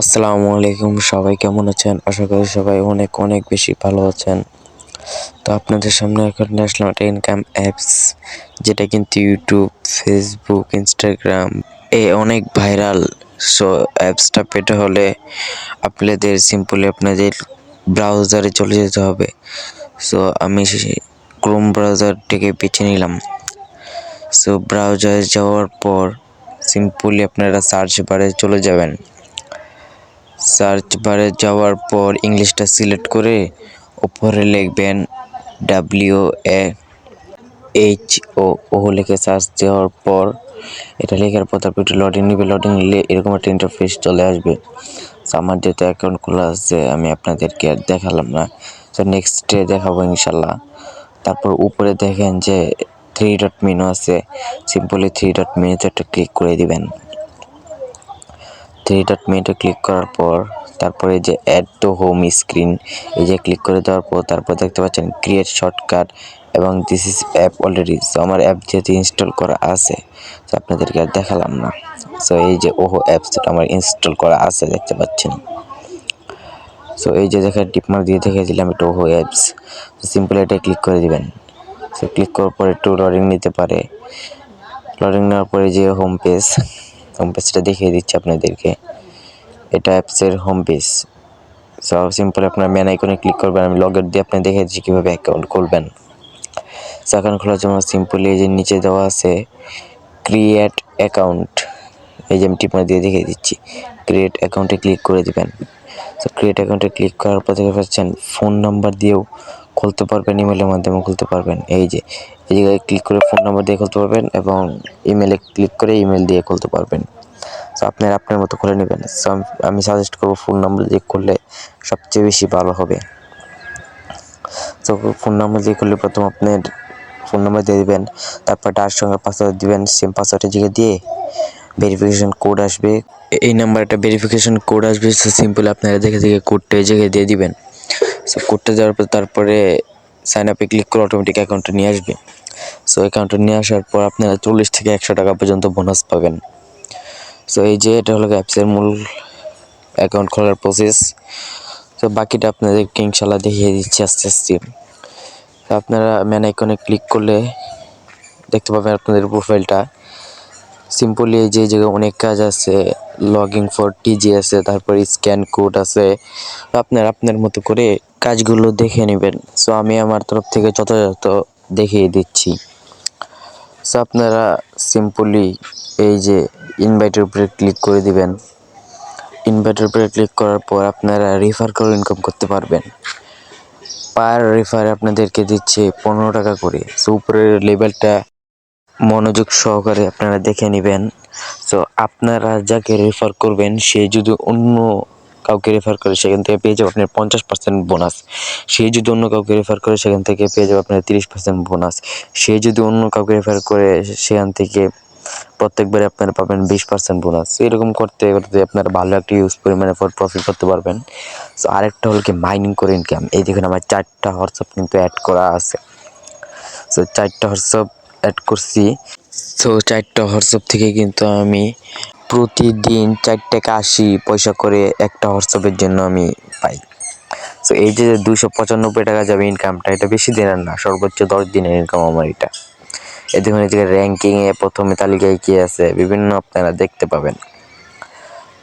আসসালামু আলাইকুম, সবাই কেমন আছেন? আশা করি সবাই অনেক অনেক বেশি ভালো আছেন। তো আপনাদের সামনে এখন ন্যাশনাল একটা ইনকাম অ্যাপস, যেটা কিন্তু ইউটিউব, ফেসবুক, ইনস্টাগ্রাম অনেক ভাইরাল। সো অ্যাপসটা পেতে হলে আপনাদের সিম্পলি আপনাদের ব্রাউজারে চলে যেতে হবে। সো আমি ক্রোম ব্রাউজারটিকে বেছে নিলাম। সো ব্রাউজারে যাওয়ার পর সিম্পলি আপনারা সার্চ বারে চলে যাবেন। সার্চ বারে যাওয়ার পর ইংলিশটা সিলেক্ট করে উপরে লিখবেন WHO লিখে সার্চ দেওয়ার পর এটা লেখার পর তারপর একটু লোডিং নেবে। লোডিং নিলে এরকম একটা ইন্টারফেস চলে আসবে। আমার যেহেতু অ্যাকাউন্ট খোলা আছে আমি আপনাদেরকে আর দেখালাম না, তো নেক্সটে দেখাবো ইনশাল্লাহ। তারপর উপরে দেখেন যে 3 ডট মেনু আছে, সিম্পলি 3 ডট মেনুতে একটা ক্লিক করে দিবেন। 3 ডট মেনুতে ক্লিক করার পর তারপরে যে অ্যাড টু হোম স্ক্রিন এই যে ক্লিক করে দেওয়ার পর তারপর দেখতে পাচ্ছেন ক্রিয়েট শর্টকাট এবং this is app already. So আমার অ্যাপ যেহেতু ইনস্টল করা আছে তো আপনাদেরকে আর দেখালাম না। সো এই যে ওহো অ্যাপস আমার ইনস্টল করা আছে দেখতে পাচ্ছেন। সো এই যে দেখেন টিপমার্ক দিয়ে দেখে দিলাম এটা ওহো অ্যাপস। সিম্পলি এটা ক্লিক করে দিবেন। সো ক্লিক করার পর একটু লোডিং নিতে পারে। লোডিং নেওয়ার পরে যে হোম পেজটা দেখিয়ে দিচ্ছি আপনাদেরকে। এটা অ্যাপসের হোম পেজ। সো সিম্পল আপনার মেন আইকনে ক্লিক করবেন। আমি লগআউট দিয়ে আপনি দেখে দিচ্ছি কীভাবে অ্যাকাউন্ট খুলবেন। সো অ্যাকাউন্ট খোলার জন্য সিম্পলি এই যে নিচে দেওয়া আছে ক্রিয়েট অ্যাকাউন্ট, এই যে আমি টিপমার্ক দিয়ে দেখিয়ে দিচ্ছি। ক্রিয়েট অ্যাকাউন্টে ক্লিক করে দিবেন। সো ক্রিয়েট অ্যাকাউন্টে ক্লিক করার পর দেখতে পাচ্ছেন ফোন নাম্বার দিয়েও খুলতে পারবেন, ইমেলের মাধ্যমে খুলতে পারবেন। এই জায়গায় ক্লিক করে ফোন নাম্বার দিয়ে খুলতে পারবেন এবং ইমেলে ক্লিক করে ইমেল দিয়ে খুলতে পারবেন। সো আপনার মতো করে নেবেন। সো আমি সাজেস্ট করবো ফোন নাম্বার দিয়ে করলে সবচেয়ে বেশি ভালো হবে। তো ফোন নাম্বার দিয়ে করলে প্রথম আপনার ফোন নাম্বার দিয়ে দেবেন, তারপর তার সঙ্গে পাসওয়ার্ড দিবেন। সেম পাসওয়ার্ডের জায়গায় দিয়ে ভেরিফিকেশন কোড আসবে, এই নাম্বারটা ভেরিফিকেশন কোড আসবে। সো সিম্পল আপনারা দেখে কোডটা এই জায়গায় দিয়ে দিবেন। সো কোডটা দেওয়ার পর তারপরে সাইন আপে ক্লিক করে অটোমেটিক অ্যাকাউন্টে নিয়ে আসবে। সো অ্যাকাউন্টে নিয়ে আসার পর আপনারা 40 থেকে 100 টাকা পর্যন্ত বোনাস পাবেন। সো এই যে এটা হলো অ্যাপসের মূল অ্যাকাউন্ট খোলার প্রসেস। তো বাকিটা আপনাদেরকে ইনশাল্লাহ দেখিয়ে দিচ্ছি আস্তে আস্তে। আপনারা মেন আইকনে ক্লিক করলে দেখতে পাবেন আপনাদের প্রোফাইলটা। সিম্পলি এই যে জায়গায় অনেক কাজ আছে, লগইন ফর টিজি আছে, তারপর স্ক্যান কোড আছে। আপনার মতো করে কাজগুলো দেখে নেবেন। সো আমি আমার তরফ থেকে যথাযথ দেখিয়ে দিচ্ছি। সো আপনারা সিম্পলি এই যে ইনভাইটের উপরে ক্লিক করে দিবেন। ইনভাইটের উপরে ক্লিক করার পর আপনারা রেফার করে ইনকাম করতে পারবেন। পার রেফারে আপনাদেরকে দিচ্ছে 15 টাকা করে। সো উপরের লেভেলটা মনোযোগ সহকারে আপনারা দেখে নেবেন। সো আপনারা যাকে রেফার করবেন সে যদি অন্য কাউকে রেফার করে সেখান থেকে পেয়ে যাবে আপনার 50% বোনাস। সে যদি অন্য কাউকে রেফার করে সেখান থেকে পেয়ে যাবে আপনার 30% বোনাস। সে যদি অন্য কাউকে রেফার করে সেখান থেকে প্রত্যেকবারে আপনারা পাবেন 20% বোনাস। এরকম করতে করতে আপনারা ভালো একটা ইউজ পরিমাণে প্রফিট করতে পারবেন। সো আরেকটা হলো কি মাইনিং করে ইনকাম। এই দেখুন আমার 4টা হোয়াটসঅ্যাপ কিন্তু অ্যাড করা আছে। সো 4টা হোয়াটসঅ্যাপ অ্যাড করছি। সো 4টা হোয়াটসঅ্যাপ থেকে কিন্তু আমি প্রতিদিন 4 টাকা 80 পয়সা করে একটা হোয়াটসঅ্যাপের জন্য আমি পাই। সো এই যে 295 টাকা যাবে ইনকামটা, এটা বেশি দিনের না, সর্বোচ্চ 10 দিনের ইনকাম আমার এটা। এই দেখুন এই জায়গায় র্যাঙ্কিংয়ে প্রথমে তালিকায় কী আছে বিভিন্ন আপনারা দেখতে পাবেন।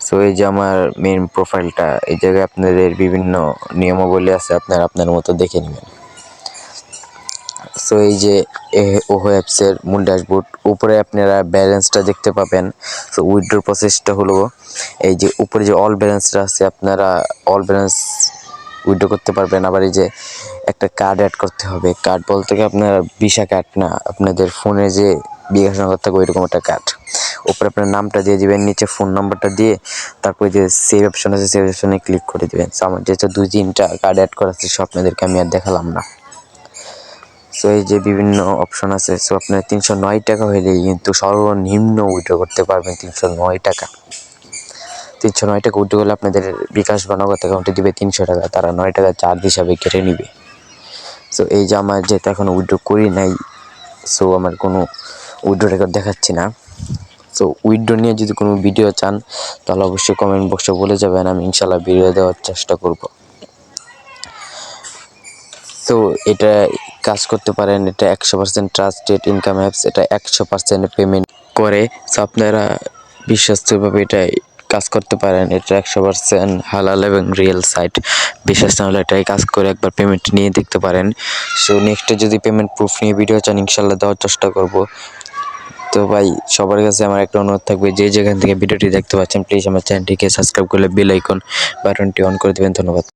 সো এই যে আমার মেন প্রোফাইলটা, এই জায়গায় আপনাদের বিভিন্ন নিয়মাবলী আছে, আপনারা আপনার মতো দেখে নেবেন। সো এই যে ওহো অ্যাপসের মূল ড্যাশবোর্ড, উপরে আপনারা ব্যালেন্সটা দেখতে পাবেন। সো উইথড্র প্রসেসটা হলো এই যে উপরে যে অল ব্যালেন্সটা আছে, আপনারা অল ব্যালেন্স উইথড্র করতে পারবেন। আবার এই যে একটা কার্ড অ্যাড করতে হবে। কার্ড বলতে কি আপনার ভিসা কার্ড না, আপনাদের ফোনে যে বিকাশ নাম্বার থাকে ওইরকম একটা কার্ড। উপরে আপনার নামটা দিয়ে দিবেন, নিচে ফোন নাম্বারটা দিয়ে তারপরে যে সেভ অপশন আছে সেভ অপশনে ক্লিক করে দেবেন। সো আমার যেহেতু 2-3টা কার্ড অ্যাড করা আছে সব আপনাদেরকে আমি আর দেখালাম না। সো এই যে বিভিন্ন অপশন আছে। সো আপনার 309 টাকা হলেই কিন্তু সর্বনিম্ন উইথড্র করতে পারবেন 309 টাকা। 309 টাকা উইথড্র করলে আপনাদের বিকাশ বা নগদ অ্যাকাউন্টে দিবে 300 টাকা, তারা 9 টাকা চার্জ হিসাবে কেটে নিবে। সো এই যে আমার যেহেতু এখনও উইথড্র করি নাই, সো আমার কোনো উইথড্র রেকর্ড দেখাচ্ছি না। সো উইথড্র নিয়ে যদি কোনো ভিডিও চান তাহলে অবশ্যই কমেন্ট বক্সে বলে যাবেন, আমি ইনশাল্লাহ ভিডিও দেওয়ার চেষ্টা করব। তো এটা কাজ করতে পারেন, এটা 100% ট্রাস্টেড ইনকাম অ্যাপস, এটা 100% পেমেন্ট করে। সো আপনারা বিশ্বস্তভাবে এটা কাজ করতে পারেন, এটা 100% হালাল এবং রিয়েল সাইট। বিশ্বাস না হলে এটাই কাজ করে একবার পেমেন্ট নিয়ে দেখতে পারেন। সো নেক্সটে যদি পেমেন্ট প্রুফ নিয়ে ভিডিও চান ইনশাল্লাহ দেওয়ার চেষ্টা করব। তো ভাই সবার কাছে আমার একটা অনুরোধ থাকবে, যে যেখান থেকে ভিডিওটি দেখতে পাচ্ছেন প্লিজ আমার চ্যানেলটিকে সাবস্ক্রাইব করলে বেল আইকন বাটনটি অন করে দেবেন। ধন্যবাদ।